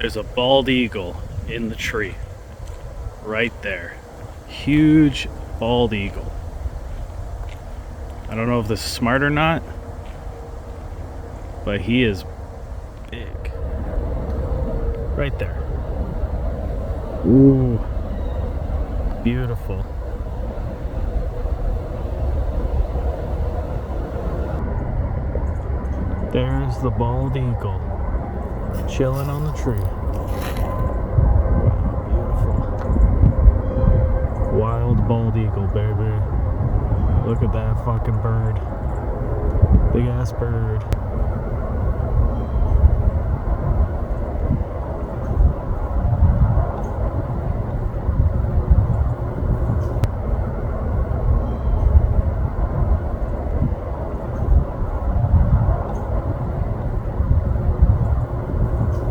There's a bald eagle in the tree. Right there. Huge bald eagle. I don't know if this is smart or not, but he is big. Right there. Ooh. Beautiful. There's the bald eagle chilling on the tree. Wow, beautiful. Wild bald eagle, baby. Look at that fucking bird. Big ass bird.